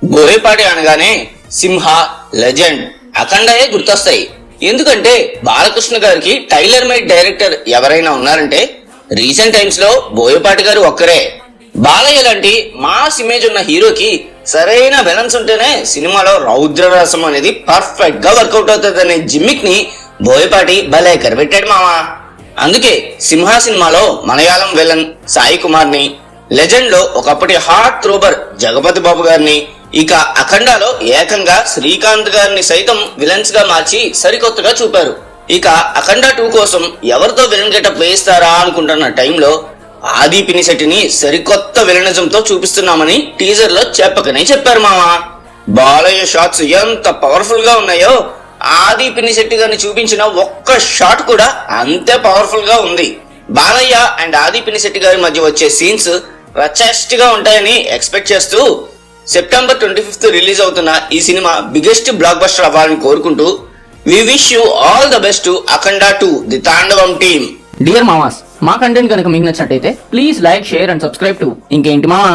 బోయపాటి అనగానే సింహ, లెజెండ్, అఖండయే గుర్తొస్తాయి. ఎందుకంటే బాలకృష్ణ గారికి టైలర్ మేడ్ డైరెక్టర్ ఎవరైనా ఉన్నారంటే రీసెంట్ టైమ్స్ లో బోయపాటి గారు ఒక్కరే. బాలయ్య లాంటి మాస్ ఇమేజ్ ఉన్న హీరోకి సరైన బ్యాలెన్స్ ఉంటేనే సినిమాలో రౌద్రరసం అనేది పర్ఫెక్ట్ గా వర్కౌట్ అవుతుంది అనే జిమ్మిక్ ని బోయపాటి భలే కనిపెట్టాడు మావా. అందుకే సింహ సినిమాలో మలయాళం విలన్ సాయి కుమార్ ని, లెజెండ్ లో ఒకప్పటి హార్ట్ థ్రోబర్ జగపతి బాబు గారిని, ఇక అఖండాలో ఏకంగా శ్రీకాంత్ గారిని సైతం విలన్స్ గా మార్చి సరికొత్తగా చూపారు. ఇక అఖండ 2 కోసం ఎవరితో విలన్ గెటప్ వేయిస్తారా అనుకుంటున్న టైంలో ఆది పినిశెట్టిని సరికొత్త విలనిజం తో చూపిస్తున్నామని టీజర్ లో చెప్పకనే చెప్పారు మావా. బాలయ్య షాట్స్ ఎంత పవర్ఫుల్ గా ఉన్నాయో ఆది పినిశెట్టి గారిని చూపించిన ఒక్క షాట్ కూడా అంతే పవర్ఫుల్ గా ఉంది. బాలయ్య అండ్ ఆది పినిశెట్టి గారి మధ్య వచ్చే సీన్స్ రచెస్ట్ గా ఉంటాయని ఎక్స్పెక్ట్ చేస్తూ సెప్టెంబర్ 25th రిలీజ్ అవుతున్న ఈ సినిమా బిగ్గెస్ట్ బ్లాక్ బస్టర్ అవ్వాలని కోరుకుంటూ we wish you all the best to Akhanda 2 the Thaandavam team. Dear మామాస్, మా కంటెంట్ కనుక మీకు నచ్చినట్టయితే please like, share and subscribe to ఇంకేంటి మామా.